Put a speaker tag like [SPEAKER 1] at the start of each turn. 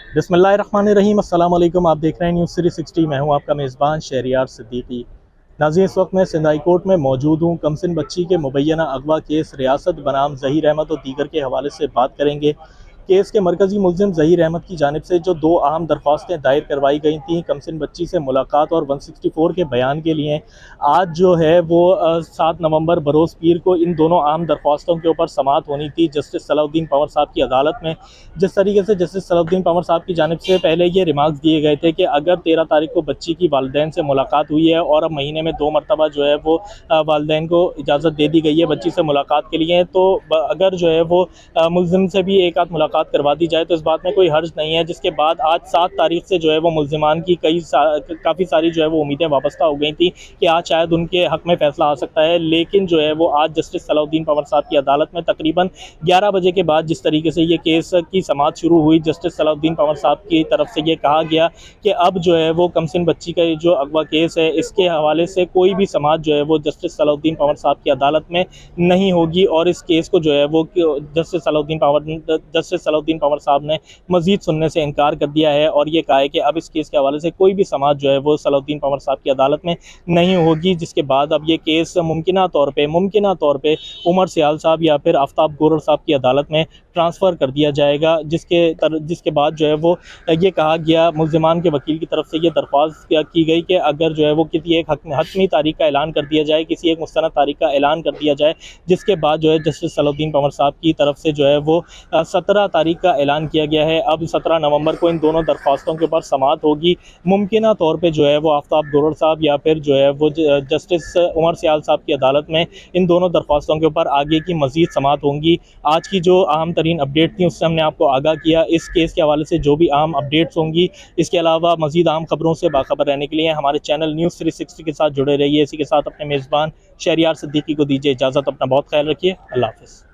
[SPEAKER 1] बिस्मिल्लाहिर्रहमानिर्रहीम। अस्सलाम वालेकुम। आप देख रहे हैं न्यूज़ 360। मैं हूं आपका मेज़बान शहरियार सिद्दीकी। नाज़रीन, इस वक्त मैं सिंध हाई कोर्ट में मौजूद हूं। कमसिन बच्ची के मुबैना अगवा केस रियासत बनाम ज़हीर अहमद और दीगर के हवाले से बात करेंगे। केस के मरकज़ी मुलज़िम ज़हीर अहमद की जानिब से जो दो अहम दरख्वास्तें दायर करवाई गई थी कमसिन बच्ची से मुलाकात और 164 के बयान के लिए, आज जो है वो 7 नवंबर बरोज़ पीर को इन दोनों अहम दरख्वास्तों के ऊपर समाअत होनी थी जस्टिस सलाउद्दीन पंवर साहब की अदालत में। जिस तरीके से जस्टिस सलाउद्दीन पंवर साहब की जानिब से पहले ये रिमार्क्स दिए गए थे कि अगर 13 तारीख को बच्ची की वालिदैन से मुलाकात हुई है और अब महीने में 2 मरतबा जो है वो वालिदैन को इजाज़त दे दी गई है बच्ची से मुलाकात के लिए, तो अगर जो है वो मुलजिम से भी एक आध मुलाकात करवा दी जाए तो इस बात में कोई हर्ज नहीं है। जिसके बाद आज 7 तारीख से जो है वो मुलजिमान की काफ़ी सारी जो है वो उम्मीदें वाबस्ता हो गई थी कि आज शायद उनके हक़ में फ़ैसला आ सकता है, लेकिन जो है वो आज जस्टिस सलाउद्दीन पंवर साहब की अदालत में तकरीबन 11 बजे के बाद जिस तरीके से ये केस की समाअत शुरू हुई, जस्टिस सलाउद्दीन पंवर साहब की तरफ से ये कहा गया कि अब जो है वो कमसिन बच्ची का जो अगवा केस है इसके हवाले से कोई भी समाअत जो है वो जस्टिस सलाउद्दीन पंवर साहब की अदालत में नहीं होगी और इस केस को जो है वो जस्टिस सलाउद्दीन पंवर साहब ने मज़ीद सुनने से इनकार कर दिया है और ये कहा है कि अब इस केस के हवाले से कोई भी समाअत जो है वो सलाउद्दीन पंवर साहब की अदालत में नहीं होगी। जिसके बाद अब ये केस मुमकिना तौर पर उमर सियाल साहब या फिर आफ्ताब गोरर साहब की अदालत में ट्रांसफ़र कर दिया जाएगा। जिसके बाद जो है वो ये कहा गया, मुलजिमान के वकील की तरफ से ये दरख्वास्त की गई कि अगर जो है वो किसी एक हतमी तारीख का ऐलान कर दिया जाए, किसी एक मुस्तनद तारीख का ऐलान कर दिया जाए, जिसके बाद जो है जस्टिस सलाउद्दीन पंवर साहब की तरफ से जो है वो 17 तारीख का ऐलान किया गया है। अब 17 नवंबर को इन दोनों दरख्वास्तों के ऊपर समाअत होगी। मुमकिना तौर पे जो है वो आफ्ताब गोरर साहब या फिर जो है वो जस्टिस उमर सियाल साहब की अदालत में इन दोनों दरख्वास्तों के ऊपर आगे की मज़ीद समाअत होंगी। आज की जो अहम तरीन अपडेट थी उससे हमने आपको आगाह किया। इस केस के हवाले से जो भी अहम अपडेट्स होंगी, इसके अलावा मज़ीद अहम खबरों से बाखबर रहने के लिए हमारे चैनल न्यूज़ 360 के साथ जुड़े रहिए। इसी के साथ अपने मेज़बान शहरियार सिद्दीकी को दीजिए इजाज़त। अपना बहुत ख्याल रखिए। अल्लाह हाफ़िज़।